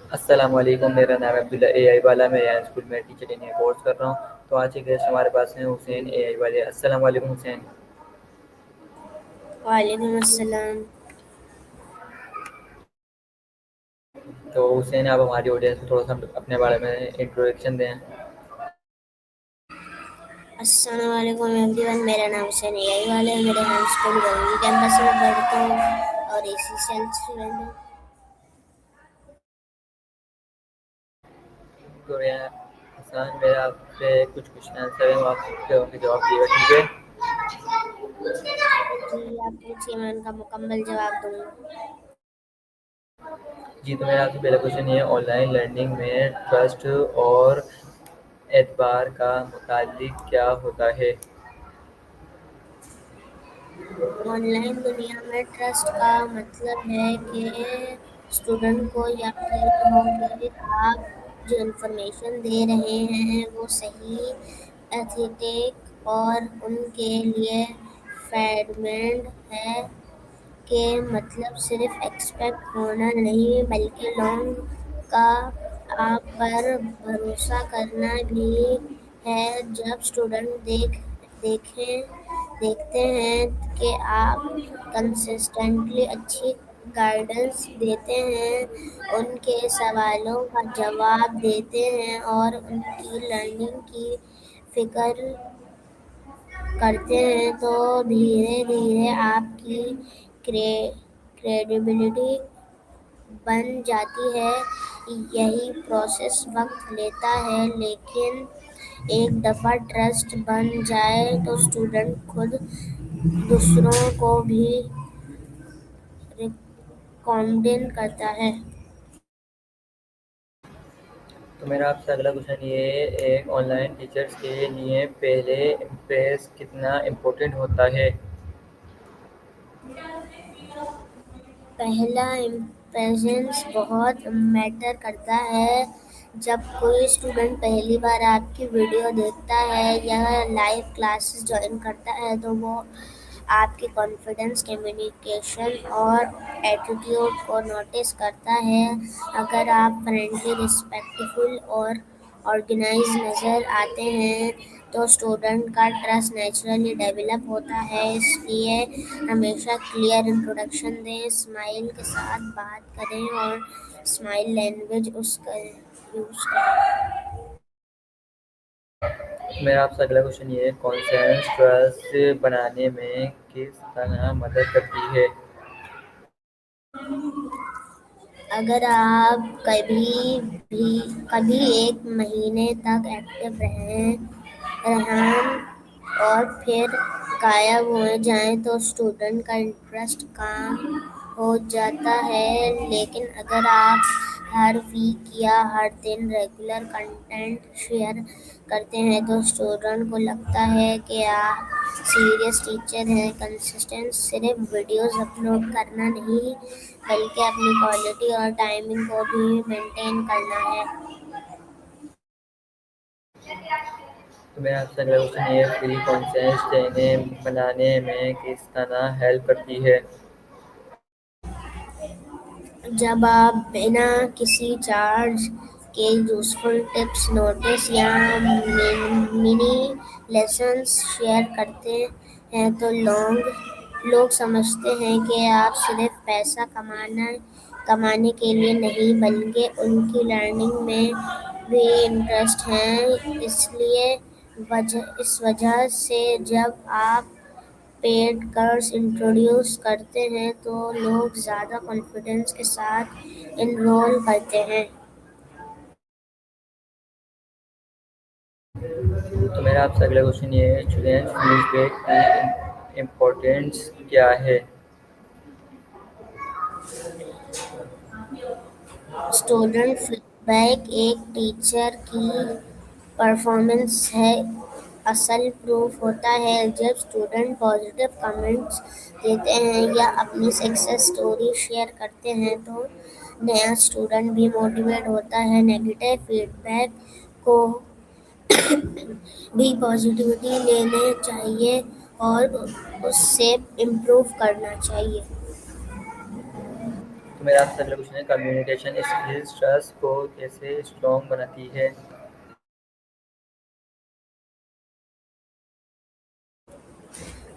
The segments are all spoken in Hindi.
अस्सलाम वालेकुम, मेरा नाम है अब्दुल्ला एआई वाला। मैं यहाँ स्कूल में टीचर ट्रेनिंग कोर्स कर रहा हूँ। तो आज के गेस्ट हमारे पास हैं हुसैन एआई वाले। अस्सलाम वालेकुम हुसैन। वालेकुम अस्सलाम। तो हुसैन, आप हमारी ऑडियंस को थोड़ा सा अपने बारे में इंट्रोडक्शन दें। अस्सलाम वालेकुम एवरीवन, मेरा नाम हुसैन एआई वाला है। मेरे हाई स्कूल गवर्नमेंट कैंपस में पढ़ता हूँ और एसी सेल्फ स्टूडेंट हूँ। तो यहाँ हसन, मेरा आपसे कुछ क्वेश्चन आंसर है, वो आप सकते होंगे जवाब दिएगा, ठीक है? जी आप पूछिए, मैं उनका मुकम्मल जवाब दूँगा। जी, तो मेरा आपसे पहला क्वेश्चन ये है, ऑनलाइन लर्निंग में ट्रस्ट और एतबार का मुतालिक क्या होता है? ऑनलाइन दुनिया में ट्रस्ट का मतलब है कि स्टूडेंट को यकीन हो कि आप जो इंफॉर्मेशन दे रहे हैं वो सही, एथिटिक और उनके लिए फैडमेंट है। के मतलब सिर्फ एक्सपेक्ट होना नहीं, बल्कि लोगों का आप पर भरोसा करना भी है। जब स्टूडेंट देखें देखते हैं कि आप कंसिस्टेंटली अच्छी गाइडेंस देते हैं, उनके सवालों का जवाब देते हैं और उनकी लर्निंग की फिक्र करते हैं, तो धीरे धीरे आपकी क्रेडिबिलिटी बन जाती है। यही प्रोसेस वक्त लेता है, लेकिन एक दफ़ा ट्रस्ट बन जाए तो स्टूडेंट खुद दूसरों को भी रिकमेंड करता है। तो मेरा आपसे अगला क्वेश्चन ये है, एक ऑनलाइन टीचर्स के लिए पहले इम्प्रेस कितना इम्पोर्टेंट होता है? पहला इम्प्रेशंस बहुत मैटर करता है। जब कोई स्टूडेंट पहली बार आपकी वीडियो देखता है या लाइव क्लासेस ज्वाइन करता है, तो वो आपके कॉन्फिडेंस, कम्युनिकेशन और एटीट्यूड को नोटिस करता है। अगर आप फ्रेंडली, रिस्पेक्टफुल और ऑर्गेनाइज नज़र आते हैं, तो स्टूडेंट का ट्रस्ट नेचुरली डेवलप होता है। इसलिए हमेशा क्लियर इंट्रोडक्शन दें, स्माइल के साथ बात करें और स्माइल लैंग्वेज उसका यूज़ करें। मेरा आपसे अगला क्वेश्चन ये है, कॉन्सेंस ट्रस्ट बनाने में किस तरह मदद करती है? अगर आप कभी एक महीने तक एक्टिव रहें और फिर गायब हो जाएं, तो स्टूडेंट का इंटरेस्ट कम हो जाता है। लेकिन अगर आप हर वीक या हर दिन रेगुलर कंटेंट शेयर करते हैं, तो स्टूडेंट को लगता है कि आप सीरियस टीचर हैं। कंसिस्टेंट सिर्फ वीडियोस अपलोड करना नहीं, बल्कि अपनी क्वालिटी और टाइमिंग को भी मेंटेन करना है। तो मेरा आपसे अगला क्वेश्चन ये है, फ्री कॉन्सेंस चैनल बनाने में किस तरह हेल्प करती है? जब आप बिना किसी चार्ज के यूज़फुल टिप्स, नोट्स या मिनी लेसन्स शेयर करते हैं, तो लोग समझते हैं कि आप सिर्फ पैसा कमाने के लिए नहीं, बल्कि उनकी लर्निंग में भी इंटरेस्ट है। इस वजह से जब आप पेड कोर्स इंट्रोड्यूस करते हैं, तो लोग ज़्यादा कॉन्फिडेंस के साथ इनरोल करते हैं। तो मेरा आपसे अगला क्वेश्चन ये है, स्टूडेंट फीडबैक की इम्पोर्टेंस क्या है? स्टूडेंट फीडबैक एक टीचर की परफॉर्मेंस है असल प्रूफ होता है। जब स्टूडेंट पॉजिटिव कमेंट्स देते हैं या अपनी सक्सेस स्टोरी शेयर करते हैं, तो नया स्टूडेंट भी मोटिवेट होता है। नेगेटिव फीडबैक को भी पॉजिटिविटी लेने चाहिए और उससे इम्प्रूव करना चाहिए। तो मेरा आपसे अगला क्वेश्चन है, कम्युनिकेशन स्किल्स ट्रस्ट को कैसे स्ट्रॉन्ग बनाती है?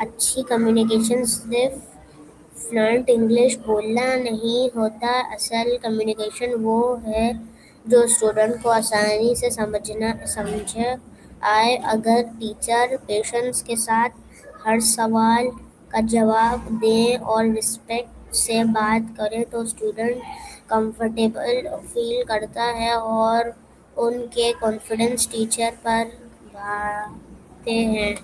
अच्छी कम्युनिकेशन सिर्फ फ्लुएंट इंग्लिश बोलना नहीं होता। असल कम्युनिकेशन वो है जो स्टूडेंट को आसानी से समझ आए। अगर टीचर पेशेंस के साथ हर सवाल का जवाब दें और रिस्पेक्ट से बात करें तो स्टूडेंट कंफर्टेबल फील करता है और उनके कॉन्फिडेंस टीचर पर बढ़ते हैं।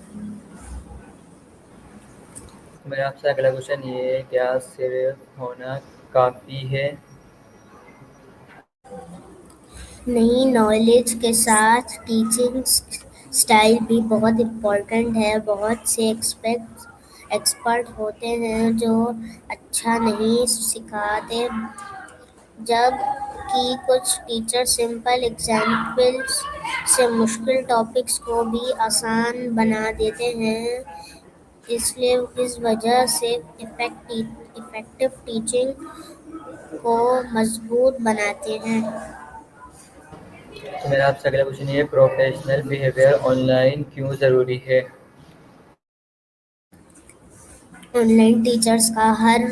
तो मेरा आपसे अगला क्वेश्चन ये है, क्या सिर्फ होना काफ़ी है? नई नॉलेज के साथ टीचिंग स्टाइल भी बहुत इम्पोर्टेंट है। बहुत से एक्सपर्ट होते हैं जो अच्छा नहीं सिखाते, जबकि कुछ टीचर सिंपल एग्जाम्पल्स से मुश्किल टॉपिक्स को भी आसान बना देते हैं। इसलिए इस वजह से इफेक्टिव टीचिंग को मजबूत बनाते हैं। तो मेरा आपसे अगला क्वेश्चन ये है, प्रोफेशनल बिहेवियर ऑनलाइन क्यों ज़रूरी है? ऑनलाइन टीचर्स का हर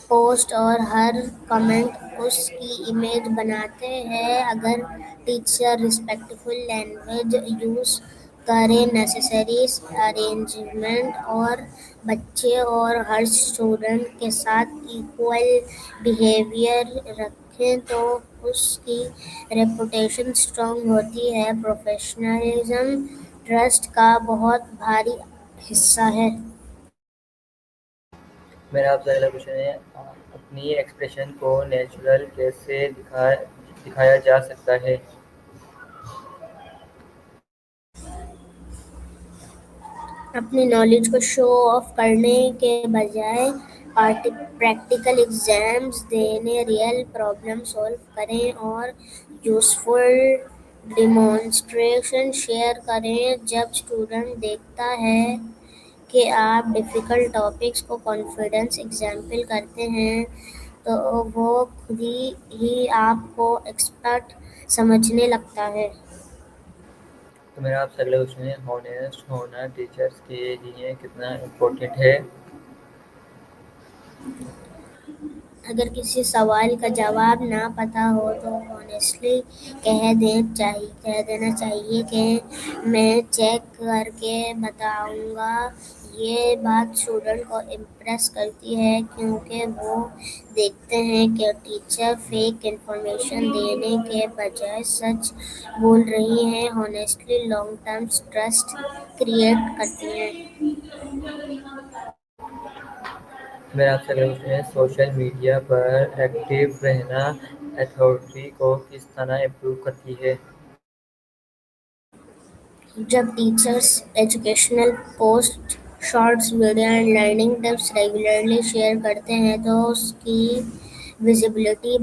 पोस्ट और हर कमेंट उसकी इमेज बनाते हैं। अगर टीचर रिस्पेक्टफुल लैंग्वेज यूज़ करे, नेसेसरी अरेंजमेंट और बच्चे और हर स्टूडेंट के साथ इक्वल बिहेवियर रखें तो उसकी रेपुटेशन स्ट्रांग होती है। प्रोफेशनलिज्म ट्रस्ट का बहुत भारी हिस्सा है। मेरा आपसे अगला क्वेश्चन है, अपनी एक्सप्रेशन को नेचुरल कैसे दिखाया जा सकता है? अपनी नॉलेज को शो ऑफ करने के बजाय प्रैक्टिकल एग्जाम्स देने, रियल प्रॉब्लम सॉल्व करें और यूज़फुल डिमॉन्स्ट्रेशन शेयर करें। जब स्टूडेंट देखता है कि आप डिफ़िकल्ट टॉपिक्स को कॉन्फिडेंस एग्जाम्पल करते हैं तो वो खुद ही आपको एक्सपर्ट समझने लगता है। तो मेरा आपसे अगला क्वेश्चन है, हॉनेस्ट होना टीचर्स के लिए कितना इम्पोर्टेंट है? अगर किसी सवाल का जवाब ना पता हो तो ऑनेस्टली कह देना चाहिए कि मैं चेक करके बताऊंगा। ये बात स्टूडेंट को इम्प्रेस करती है क्योंकि वो देखते हैं कि टीचर फेक इंफॉर्मेशन देने के बजाय सच बोल रही है। Honestly long term trust create करती है। मेरा आपसे अगला क्वेश्चन है, सोशल मीडिया पर एक्टिव रहना अथॉरिटी को किस तरह इम्प्रूव करती है? जब teachers educational post, shorts video and learning tips regularly share करते हैं तो उसकी विजिबिलिटी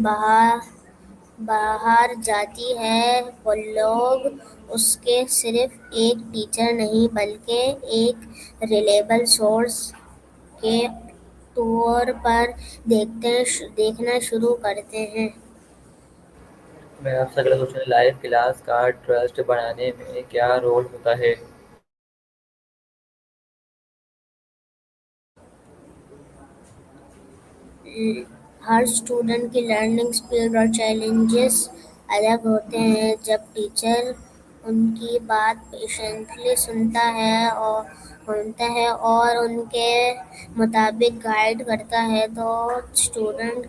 बाहर जाती है। वो लोग उसके सिर्फ एक टीचर नहीं बल्कि एक रिलेबल सोर्स के तौर पर देखना शुरू करते हैं। मेरा आपसे अगला क्वेश्चन है, लाइव क्लास का ट्रस्ट बढ़ाने में क्या रोल होता है? हर स्टूडेंट की लर्निंग स्पीड और चैलेंजेस अलग होते हैं। जब टीचर उनकी बात पेशेंटली सुनता है और उनके मुताबिक गाइड करता है तो स्टूडेंट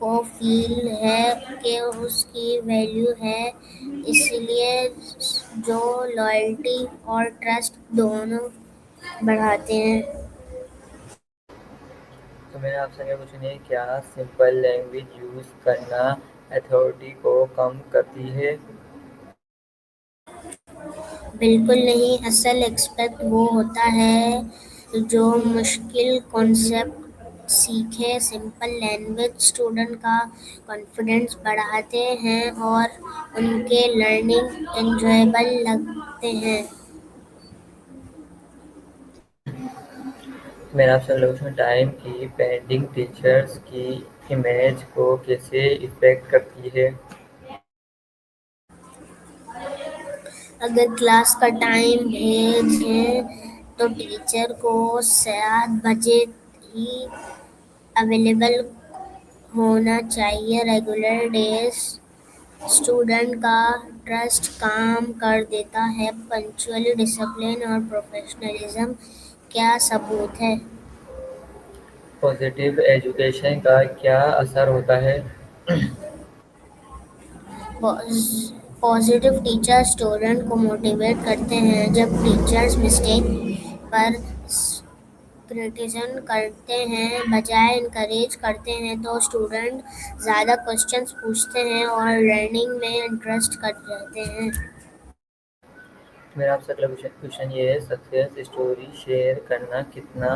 को फील है कि उसकी वैल्यू है। इसलिए जो लॉयल्टी और ट्रस्ट दोनों बढ़ाते हैं। तो मेरा आपसे अगला क्वेश्चन है, क्या सिंपल लैंग्वेज यूज़ करना अथॉरिटी को कम करती है? बिल्कुल नहीं। असल एक्सपेक्ट वो होता है जो मुश्किल कॉन्सेप्ट सीखे। सिंपल लैंग्वेज स्टूडेंट का कॉन्फिडेंस बढ़ाते हैं और उनके लर्निंग एंजॉयबल लगते हैं। मेरा आपसे अगला क्वेश्चन, टाइम की पेंडिंग टीचर्स की इमेज को कैसे इफ़ेक्ट करती है? अगर क्लास का टाइम भेजें तो टीचर को 7 बजे ही अवेलेबल होना चाहिए। रेगुलर डेज स्टूडेंट का ट्रस्ट काम कर देता है। पंक्चुअल डिसिप्लिन और प्रोफेशनलिज्म क्या सबूत है? पॉजिटिव एजुकेशन का क्या असर होता है? पॉजिटिव टीचर स्टूडेंट को मोटिवेट करते हैं। जब टीचर्स मिस्टेक पर क्रिटिसिज्म करते हैं बजाय इनकरेज करते हैं तो स्टूडेंट ज़्यादा क्वेश्चंस पूछते हैं और लर्निंग में इंटरेस्ट कर रहते हैं। मेरा आपसे अगला क्वेश्चन ये है, सक्सेस स्टोरी शेयर करना कितना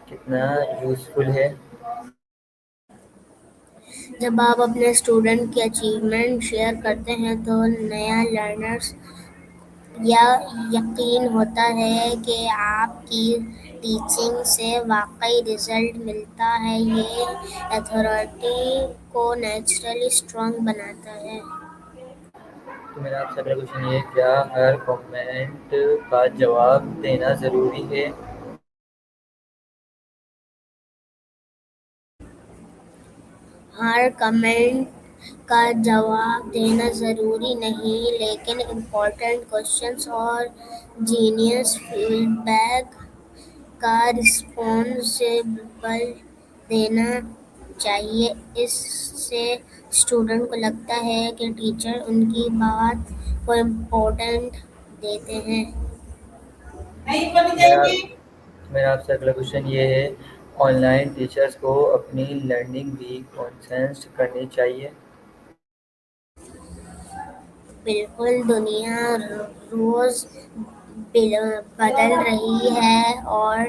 कितना यूज़फुल है? जब आप अपने स्टूडेंट की अचीवमेंट शेयर करते हैं तो नया लर्नर्स या यकीन होता है कि आपकी टीचिंग से वाकई रिजल्ट मिलता है। ये अथॉरिटी को नेचुरली स्ट्रॉन्ग बनाता है। तो मेरा आपसे अगला क्वेश्चन ये है, क्या हर कमेंट का जवाब देना ज़रूरी है? हर कमेंट का जवाब देना ज़रूरी नहीं, लेकिन इम्पोर्टेंट क्वेश्चंस और जीनियस फीडबैक का रिस्पॉन्सिबल देना चाहिए। इससे स्टूडेंट को लगता है कि टीचर उनकी बात को इम्पोर्टेंट देते हैं। मेरा मेरा आपसे अगला क्वेश्चन ये है, ऑनलाइन टीचर्स को अपनी लर्निंग भी कॉन्सेंस करनी चाहिए? बिल्कुल, दुनिया रोज़ बदल रही है और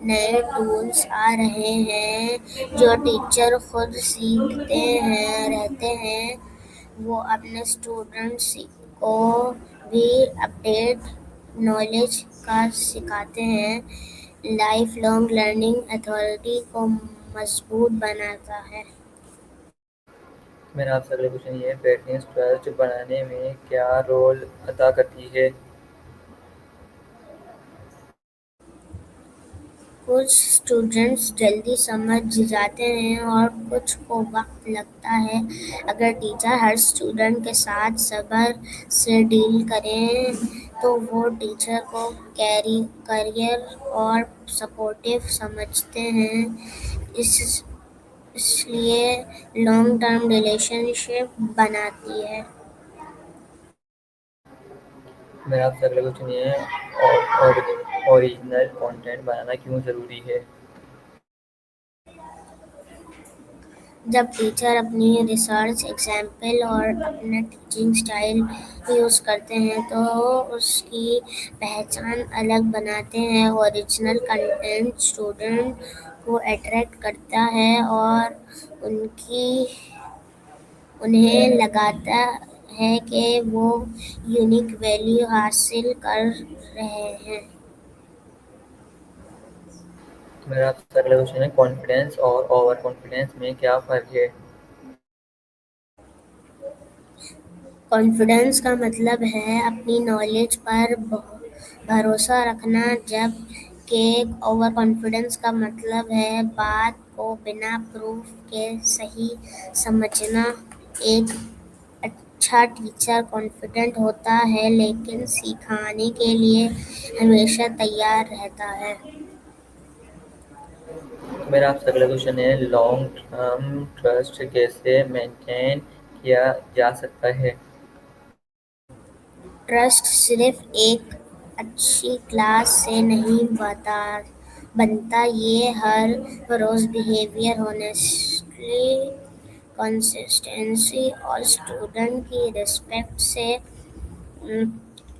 नए टूल्स आ रहे हैं जो टीचर खुद सीखते हैं रहते हैं। वो अपने स्टूडेंट्स को भी अपडेट नॉलेज का सिखाते हैं। लाइफ लॉन्ग लर्निंग अथॉरिटी को मजबूत बनाता है। मेरा आपसे अगला क्वेश्चन ये है, पेरेंट्स ट्रस्ट बनाने में क्या रोल अदा करती है? कुछ स्टूडेंट्स जल्दी समझ जाते हैं और कुछ को वक्त लगता है। अगर टीचर हर स्टूडेंट के साथ सब्र से डील करें तो वो टीचर को करियर और सपोर्टिव समझते हैं। इस इसलिए लॉन्ग टर्म रिलेशनशिप बनाती है। मेरा आपसे अगला क्वेश्चन ये है, ओरिजिनल कंटेंट बनाना क्यों ज़रूरी है? जब टीचर अपनी रिसर्च एग्जाम्पल और अपना टीचिंग स्टाइल यूज़ करते हैं तो उसकी पहचान अलग बनाते हैं। ओरिजिनल कंटेंट स्टूडेंट को अट्रैक्ट करता है और उनकी उन्हें लगता है कि वो यूनिक वैल्यू हासिल कर रहे हैं। मेरा आपसे अगला क्वेश्चन है, कॉन्फिडेंस और ओवर कॉन्फिडेंस में क्या फ़र्क है? कॉन्फिडेंस का मतलब है अपनी नॉलेज पर भरोसा रखना, जबकि ओवर कॉन्फिडेंस का मतलब है बात को बिना प्रूफ के सही समझना। एक अच्छा टीचर कॉन्फिडेंट होता है लेकिन सिखाने के लिए हमेशा तैयार रहता है। तो मेरा आपसे अगला क्वेश्चन है, लॉन्ग टर्म ट्रस्ट कैसे मेंटेन किया जा सकता है? ट्रस्ट सिर्फ एक अच्छी क्लास से नहीं बनता, ये हर रोज़ बिहेवियर, होनेस्टली, कंसिस्टेंसी और स्टूडेंट की रिस्पेक्ट से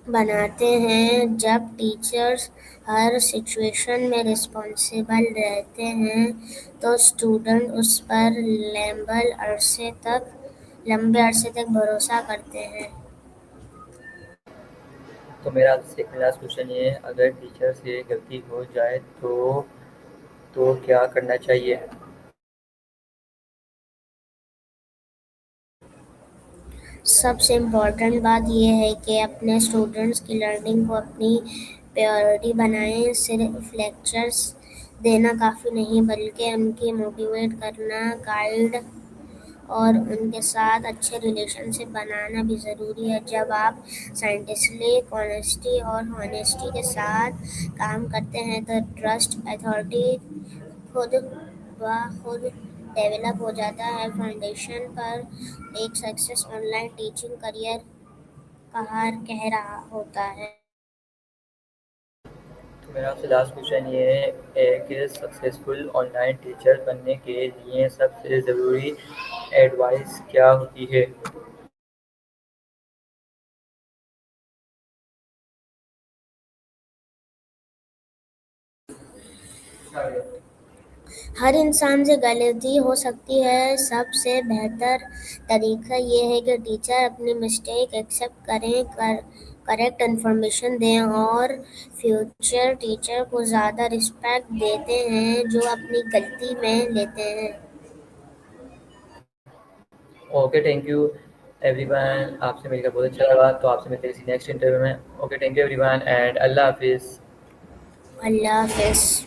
बनाते हैं। जब टीचर्स हर सिचुएशन में रिस्पॉन्सिबल रहते हैं तो स्टूडेंट उस पर लंबे अरसे तक भरोसा करते हैं। तो मेरा आपसे एक लास्ट क्वेश्चन ये है, अगर टीचर से गलती हो जाए तो क्या करना चाहिए? सबसे इम्पोर्टेंट बात ये है कि अपने स्टूडेंट्स की लर्निंग को अपनी प्रायोरिटी बनाएं। सिर्फ लेक्चर्स देना काफ़ी नहीं, बल्कि उनकी मोटिवेट करना, गाइड और उनके साथ अच्छे रिलेशनशिप बनाना भी ज़रूरी है। जब आप साइंटिफिकली ऑनेस्टी और हॉनेस्टी के साथ काम करते हैं तो ट्रस्ट अथॉरिटी खुद ब खुद डेवलप हो जाता है। फाउंडेशन पर एक सक्सेस ऑनलाइन टीचिंग करियर कह रहा होता है। तो मेरा आपसे लास्ट क्वेश्चन ये है कि सक्सेसफुल ऑनलाइन टीचर बनने के लिए सबसे ज़रूरी एडवाइस क्या होती है? हर इंसान से गलती हो सकती है। सबसे बेहतर तरीका ये है कि टीचर अपनी मिस्टेक एक्सेप्ट करेक्ट इन्फॉर्मेशन दें और फ्यूचर टीचर को ज़्यादा रिस्पेक्ट देते हैं जो अपनी गलती में लेते हैं। ओके, थैंक यू एवरीवन, आपसे मिलकर बहुत अच्छा लगा। तो आपसे मिलते हैं किसी नेक्स्ट इंटरव्यू में। Okay, thank you everyone and अल्लाह हाफिज़। अल्लाह हाफिज़।